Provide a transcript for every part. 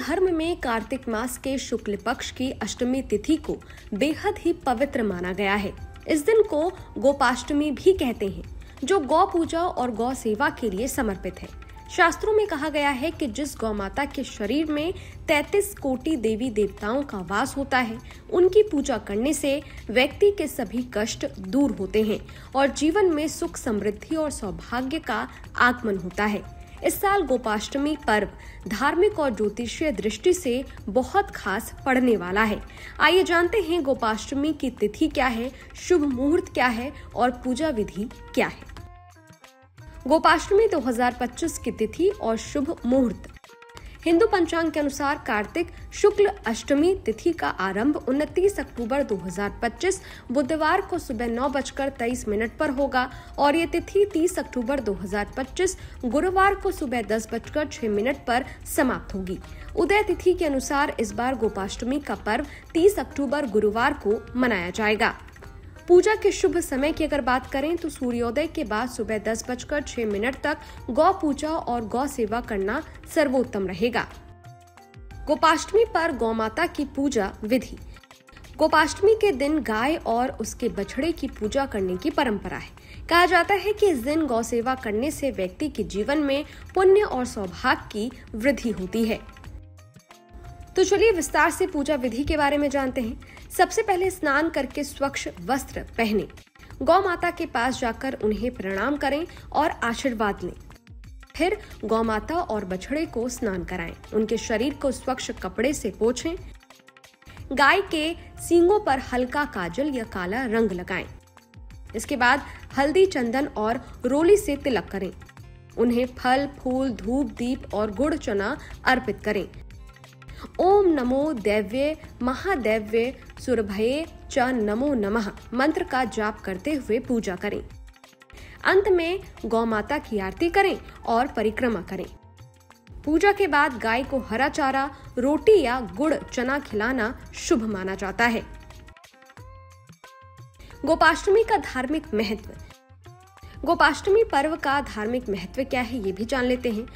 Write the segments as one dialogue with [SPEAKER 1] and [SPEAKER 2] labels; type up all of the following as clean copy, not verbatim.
[SPEAKER 1] धर्म में कार्तिक मास के शुक्ल पक्ष की अष्टमी तिथि को बेहद ही पवित्र माना गया है। इस दिन को गोपाष्टमी भी कहते हैं, जो गौ पूजा और गौ सेवा के लिए समर्पित है। शास्त्रों में कहा गया है कि जिस गौ माता के शरीर में 33 कोटि देवी देवताओं का वास होता है, उनकी पूजा करने से व्यक्ति के सभी कष्ट दूर होते हैं और जीवन में सुख, समृद्धि और सौभाग्य का आगमन होता है। इस साल गोपाष्टमी पर्व धार्मिक और ज्योतिषीय दृष्टि से बहुत खास पड़ने वाला है। आइए जानते हैं गोपाष्टमी की तिथि क्या है, शुभ मुहूर्त क्या है और पूजा विधि क्या है। गोपाष्टमी 2025 की तिथि और शुभ मुहूर्त। हिंदू पंचांग के अनुसार कार्तिक शुक्ल अष्टमी तिथि का आरंभ 29 अक्टूबर 2025 बुधवार को सुबह 9:23 पर होगा और ये तिथि 30 अक्टूबर 2025 गुरुवार को सुबह 10:06 पर समाप्त होगी। उदय तिथि के अनुसार इस बार गोपाष्टमी का पर्व 30 अक्टूबर गुरुवार को मनाया जाएगा। पूजा के शुभ समय की अगर बात करें तो सूर्योदय के बाद सुबह 10:06 तक गौ पूजा और गौ सेवा करना सर्वोत्तम रहेगा। गोपाष्टमी पर गौ माता की पूजा विधि। गोपाष्टमी के दिन गाय और उसके बछड़े की पूजा करने की परंपरा है। कहा जाता है कि इस दिन गौ सेवा करने से व्यक्ति के जीवन में पुण्य और सौभाग्य की वृद्धि होती है। तो चलिए विस्तार से पूजा विधि के बारे में जानते हैं। सबसे पहले स्नान करके स्वच्छ वस्त्र पहने, गौ माता के पास जाकर उन्हें प्रणाम करें और आशीर्वाद लें। फिर गौ माता और बछड़े को स्नान कराएं, उनके शरीर को स्वच्छ कपड़े से पोंछें। गाय के सींगों पर हल्का काजल या काला रंग लगाएं। इसके बाद हल्दी, चंदन और रोली से तिलक करें। उन्हें फल, फूल, धूप, दीप और गुड़ चना अर्पित करें। ओम नमो दैव्य महादैव्य सुरभये च नमो नमः मंत्र का जाप करते हुए पूजा करें। अंत में गौ माता की आरती करें और परिक्रमा करें। पूजा के बाद गाय को हरा चारा, रोटी या गुड़ चना खिलाना शुभ माना जाता है। गोपाष्टमी का धार्मिक महत्व। गोपाष्टमी पर्व का धार्मिक महत्व क्या है, ये भी जान लेते हैं।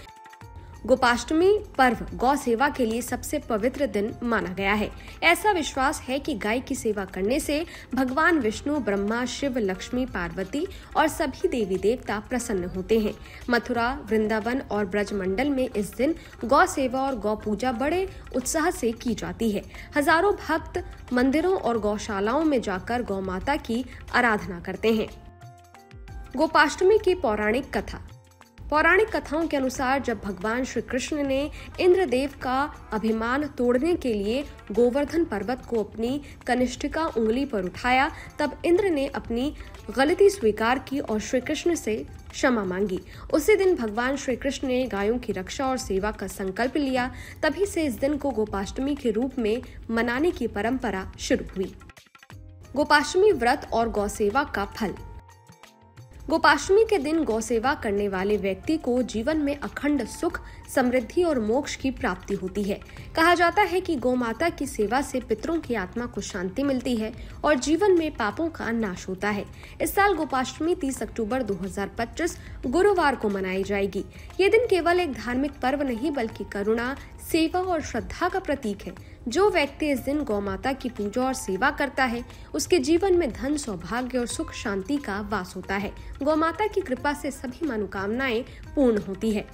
[SPEAKER 1] गोपाष्टमी पर्व गौ सेवा के लिए सबसे पवित्र दिन माना गया है। ऐसा विश्वास है कि गाय की सेवा करने से भगवान विष्णु, ब्रह्मा, शिव, लक्ष्मी, पार्वती और सभी देवी देवता प्रसन्न होते हैं। मथुरा, वृंदावन और ब्रज मंडल में इस दिन गौ सेवा और गौ पूजा बड़े उत्साह से की जाती है। हजारों भक्त मंदिरों और गौशालाओं में जाकर गौ माता की आराधना करते हैं। गोपाष्टमी की पौराणिक कथा। पौराणिक कथाओं के अनुसार जब भगवान श्री कृष्ण ने इंद्रदेव का अभिमान तोड़ने के लिए गोवर्धन पर्वत को अपनी कनिष्ठिका उंगली पर उठाया, तब इंद्र ने अपनी गलती स्वीकार की और श्री कृष्ण से क्षमा मांगी। उसी दिन भगवान श्री कृष्ण ने गायों की रक्षा और सेवा का संकल्प लिया। तभी से इस दिन को गोपाष्टमी के रूप में मनाने की परंपरा शुरू हुई। गोपाष्टमी व्रत और गौ सेवा का फल। गोपाष्टमी के दिन गौ सेवा करने वाले व्यक्ति को जीवन में अखंड सुख, समृद्धि और मोक्ष की प्राप्ति होती है। कहा जाता है कि गौ माता की सेवा से पितरों की आत्मा को शांति मिलती है और जीवन में पापों का नाश होता है। इस साल गोपाष्टमी 30 अक्टूबर 2025 गुरुवार को मनाई जाएगी। ये दिन केवल एक धार्मिक पर्व नहीं बल्कि करुणा, सेवा और श्रद्धा का प्रतीक है। जो व्यक्ति इस दिन गौ माता की पूजा और सेवा करता है, उसके जीवन में धन, सौभाग्य और सुख शांति का वास होता है। गौ माता की कृपा से सभी मनोकामनाएं पूर्ण होती है।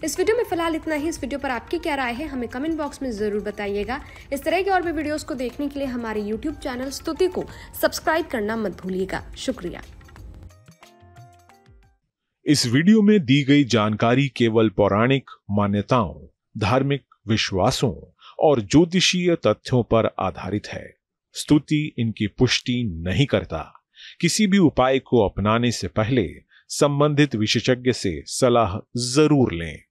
[SPEAKER 1] इस वीडियो में फिलहाल इतना ही। इस वीडियो पर आपकी क्या राय है, हमें कमेंट बॉक्स में जरूर बताइएगा। इस तरह के और भी वीडियोस को देखने के लिए हमारे YouTube चैनल स्तुति को सब्सक्राइब करना मत भूलिएगा। शुक्रिया।
[SPEAKER 2] इस वीडियो में दी गई जानकारी केवल पौराणिक मान्यताओं, धार्मिक विश्वासों और ज्योतिषीय तथ्यों पर आधारित है। स्तुति इनकी पुष्टि नहीं करता। किसी भी उपाय को अपनाने से पहले संबंधित विशेषज्ञ से सलाह जरूर लें।